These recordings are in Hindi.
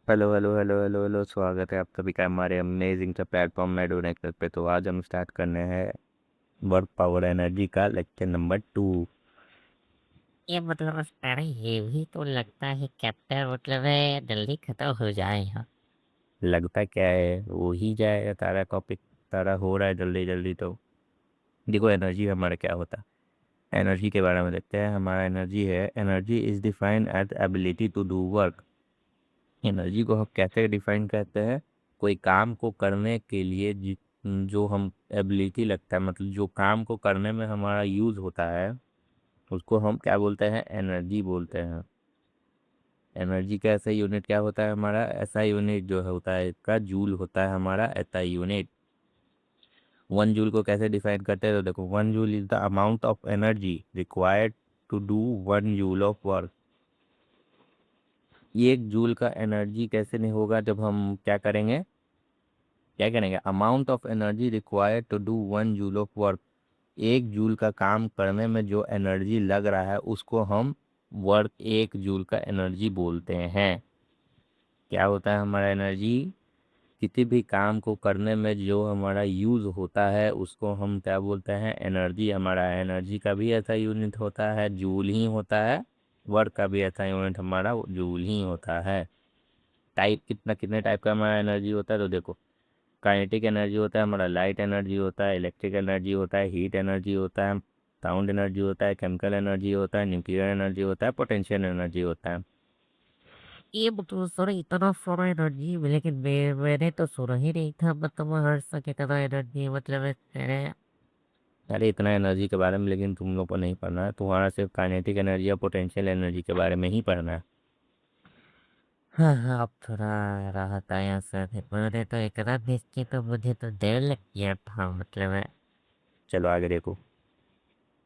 Hello hello hello hello hello, स्वागत है आप सभी का हमारे अमेजिंग सा प्लेटफॉर्म मेडोनेक्टर पे। तो आज हम स्टार्ट करने हैं वर्क पावर एनर्जी का लेक्चर नंबर 2। ये मतलब अरे ये भी तो लगता है कैप्टन मतलब है जल्दी खत्म हो जाएगा। लगता क्या है वो ही जाएगा, तारा टॉपिक तारा हो रहा है जल्दी जल्दी। तो देखो एनर्जी हमारा क्या होता है, एनर्जी के बारे में देखते हैं। हमारा एनर्जी है, energy is defined as ability to do work. Energy को हम कैसे डिफाइन करते हैं? कोई काम को करने के लिए जो हम एबिलिटी लगता है, मतलब जो काम को करने में हमारा यूज होता है, उसको हम क्या बोलते हैं? एनर्जी बोलते हैं। एनर्जी का ऐसा यूनिट क्या होता है हमारा? ऐसा यूनिट जो है होता है इसका जूल होता है हमारा ऐसा यूनिट। 1 जूल को कैसे डिफाइन करते हैं? तो देखो, 1 joule is the amount of energy required to do 1 joule of work. 1 joule का एनर्जी कैसे नहीं होगा जब हम क्या करेंगे? Amount of energy required to do 1 joule of work. 1 joule का काम करने में जो एनर्जी लग रहा है उसको हम वर्क 1 जूल का एनर्जी बोलते हैं। क्या होता है हमारा एनर्जी? किसी भी काम को करने में जो हमारा यूज होता है उसको हम क्या बोलते हैं? एनर्जी। हमारा एनर्जी का भी ऐसा यूनिट होता है, जूल ही होता है। वर्क का भी ऐसा यूनिट हमारा जूल ही होता है। टाइप कितने टाइप का हमारा एनर्जी होता है? तो देखो, काइनेटिक एनर्जी होता है हमारा, लाइट एनर्जी होता है, इलेक्ट्रिक एनर्जी होता है, हीट एनर्जी होता है, साउंड एनर्जी होता है, केमिकल एनर्जी होता है, न्यूक्लियर एनर्जी होता है, पोटेंशियल एनर्जी होता है। ये मतलब सर इतना सारा एनर्जी लेकिन मैंने तो सुना ही नहीं था मतलब हर सके इतना एनर्जी मतलब अरे। अरे इतना एनर्जी के बारे में लेकिन तुम लोग को नहीं पढ़ना है, तुम्हारा सिर्फ काइनेटिक एनर्जी या पोटेंशियल एनर्जी के बारे में ही पढ़ना है। हाँ हाँ अब थोड़ा राहत आया सर। मैंने तो इतना देख के तो मुझे तो डर लग गया था मतलब है। चलो आगे देखो,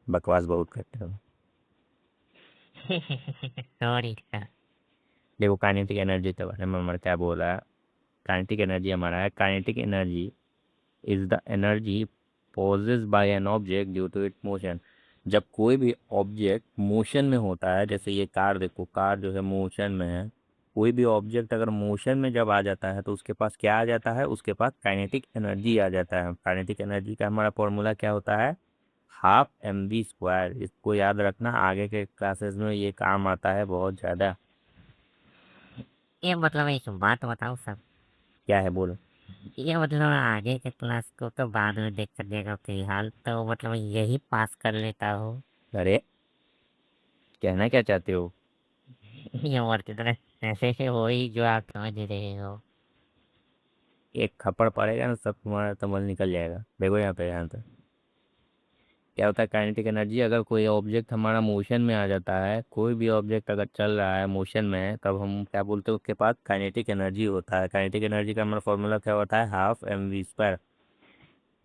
बकवास बहुत करते हो। Sorry sir. देखो काइनेटिक एनर्जी के बारे में हमारा क्या बोल रहा है। काइनेटिक एनर्जी हमारा है, kinetic energy is the energy possess by an object due to it motion. जब कोई भी ऑब्जेक्ट मोशन में होता है, जैसे ये कार, देखो कार जो है मोशन में है। कोई भी ऑब्जेक्ट अगर मोशन में जब आ जाता है तो उसके पास क्या आ जाता है? उसके पास काइनेटिक एनर्जी आ जाता है। काइनेटिक एनर्जी का हमारा फॉर्मूला क्या होता है? ½ mv²। इसको याद रखना, आगे के क्लासेस में ये काम आता है बहुत ज़्यादा। ये मतलब एक बात बताओ सर। क्या है बोलो। ये मतलब आगे के क्लास को तो बाद में देख सकेगा फिलहाल तो मतलब यही पास कर लेता हूँ। अरे कहना क्या चाहते हो? ये और कितने ऐसे से हो ही जो आप समझ रहे हो। एक थप्पड़ पड़ेगा ना, सब तुम्हारा तमल निकल जाएगा। देखो यहाँ पे, यहाँ पे क्या होता है? काइनेटिक एनर्जी, अगर कोई ऑब्जेक्ट हमारा मोशन में आ जाता है, कोई भी ऑब्जेक्ट अगर चल रहा है मोशन में है, तब हम क्या बोलते हैं? उसके पास काइनेटिक एनर्जी होता है। काइनेटिक एनर्जी का हमारा फॉर्मूला क्या होता है? ½ mv²।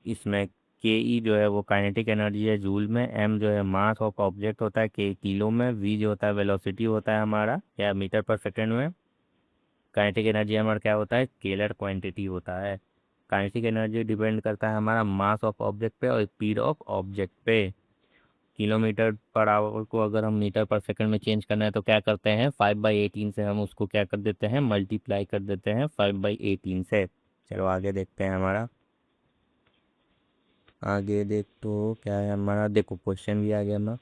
इसमें के ई जो है वो काइनेटिक एनर्जी है जूल में, एम जो है मास ऑफ ऑब्जेक्ट होता है के किलो में, वी जो होता है वेलोसिटी होता है हमारा या मीटर पर सेकेंड में। काइनेटिक एनर्जी हमारा क्या होता है? स्केलर क्वांटिटी होता है। काइनेटिक एनर्जी डिपेंड करता है हमारा मास ऑफ ऑब्जेक्ट पे और स्पीड ऑफ ऑब्जेक्ट पे। किलोमीटर पर आवर को अगर हम मीटर पर सेकंड में चेंज करना है तो क्या करते हैं? 5/18 से हम उसको क्या कर देते हैं? मल्टीप्लाई कर देते हैं 5/18 से। चलो आगे देखते हैं हमारा। आगे देख तो क्या है हमारा, देखो क्वेश्चन भी आ गया ना।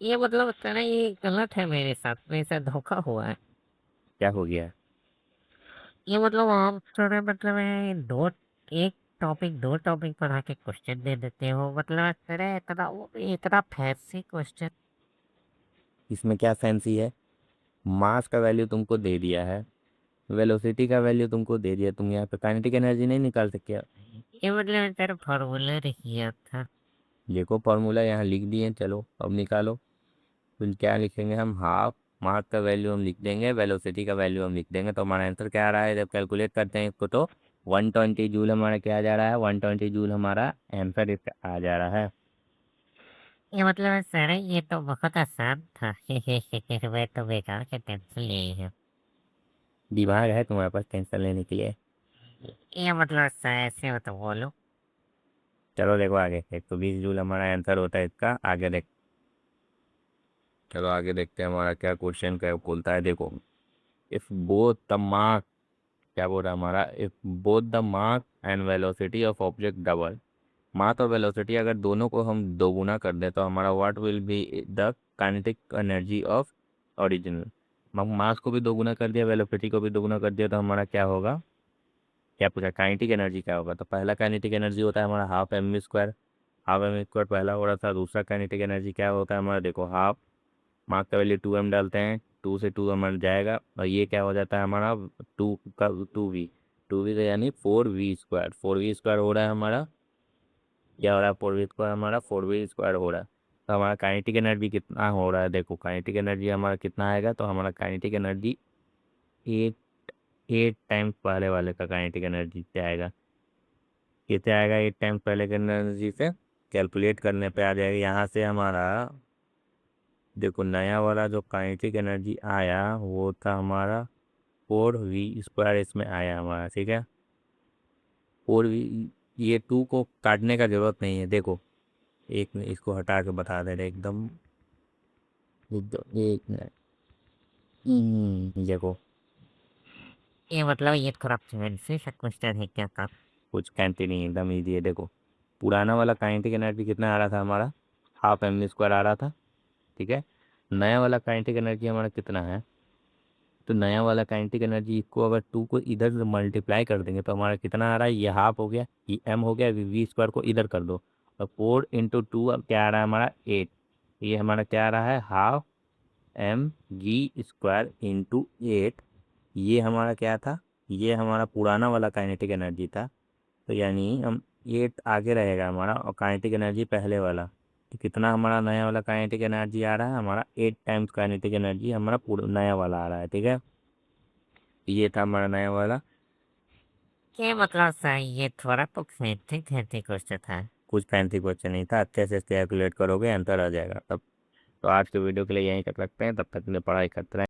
ये मतलब तरह ये गलत है मेरे साथ मेरे साथ धोखा हुआ है। क्या हो गया है? ये मतलब आप थोड़े मतलब है दो एक टॉपिक दो टॉपिक पढ़ा के क्वेश्चन दे देते हो मतलब तरह इतना इतना फैंसी क्वेश्चन। इसमें क्या फैंसी है? मास का वैल्यू तुमको दे दिया है, वेलोसिटी का वैल्यू तुमको दे दिया, तुम यहाँ पे काइनेटिक एनर्जी नहीं निकाल सकते? ये मतलब तेरा फॉर्मूला किया था। देखो फॉर्मूला यहाँ लिख दिए, चलो अब निकालो। फिर क्या लिखेंगे हम? हाफ, मास का वैल्यू हम लिख देंगे, वेलोसिटी का वैल्यू हम लिख देंगे, तो हमारा आंसर क्या आ रहा है? जब कैलकुलेट करते हैं इसको तो 120 जूल हमारा क्या आ जा रहा है? 120 जूल हमारा आंसर इसका आ जा रहा है। ये मतलब सर ये तो बहुत आसान था। मैं तो बेकार के टेंशन ले है। दिमाग है तुम्हारे पास टेंशन लेने के लिए? ये मतलब सर ऐसे हो तो बोलो। चलो देखो आगे, 120 जूल हमारा आंसर होता है इसका। आगे देख, चलो आगे देखते हैं हमारा क्या क्वेश्चन क्या बोलता है। देखो, इफ बोथ द मास क्या बोल रहा है हमारा, if both the mass and velocity of object double, mass और वेलोसिटी अगर दोनों को हम दोगुना कर दें तो हमारा what will be the kinetic energy of original. Mass को भी दोगुना कर दिया, वेलोसिटी को भी दोगुना कर दिया, तो हमारा क्या होगा, क्या पूछा, काइनेटिक एनर्जी क्या होगा। तो पहला काइनेटिक एनर्जी होता है हमारा half M square, half M square पहला हो रहा था। दूसरा काइनेटिक एनर्जी क्या होता है हमारा, देखो हाफ, मास का वैल्यू 2m डालते हैं, 2 से 2 हमारा जाएगा, और ये क्या हो जाता है हमारा 2 का 2v, 2v का यानी 4v स्क्वायर, 4v स्क्वायर हो रहा है हमारा, क्या हो रहा है 4v स्क्वायर, हमारा 4v स्क्वायर हो रहा है। तो हमारा काइनेटिक एनर्जी कितना हो रहा है, देखो काइनेटिक एनर्जी हमारा कितना आएगा, तो हमारा काइनेटिक एनर्जी 8 टाइम्स पहले वाले का काइनेटिक एनर्जी क्या आएगा, कितने आएगा, 8 टाइम्स पहले के एनर्जी से कैलकुलेट करने पे आ जाएगा। यहाँ से हमारा देखो नया वाला जो काइनेटिक एनर्जी आया वो था हमारा 4v स्क्वायर, इसमें आया हमारा, ठीक है। 4v, ये 2 को काटने का जरूरत नहीं है, देखो एक मिनट इसको हटा के बता दे रहे एकदम, एक मिनट, देखो ये मतलब ये थोड़ा फैंसी सा क्वेश्चन है क्या का? कुछ कहते नहीं, एकदम ईजी है। देखो पुराना वाला काइनेटिक एनर्जी कितना आ रहा था हमारा, हाफ एम स्क्वायर आ रहा था, ठीक है। नया वाला काइनेटिक एनर्जी हमारा कितना है, तो नया वाला काइनेटिक एनर्जी को अगर 2 को इधर से मल्टीप्लाई कर देंगे तो हमारा कितना आ रहा है, ये हाफ हो गया, ये m हो गया, वी स्क्वायर को इधर कर दो, और 4 × 2 अब क्या आ रहा है हमारा 8, ये हमारा क्या आ रहा है हाफ mg² × 8, ये हमारा क्या था, ये हमारा पुराना वाला काइनेटिक एनर्जी था। तो यानी हम 8 आगे रहेगा हमारा और काइनेटिक एनर्जी पहले वाला, तो कितना हमारा नया वाला काइनेटिक एनर्जी आ रहा है, हमारा 8 टाइम्स काइनेटिक एनर्जी हमारा नया वाला आ रहा है, ठीक है। ये था हमारा नया वाला। ये मतलब सही, ये थोड़ा तो फैंसी फैंसी क्वेश्चन था। कुछ फैंसी क्वेश्चन नहीं था, अच्छे से कैलकुलेट करोगे आंसर आ जाएगा तब। तो आज के वीडियो के लिए यहीं तक रखते हैं, तब तक के लिए पढ़ाई करते रहें।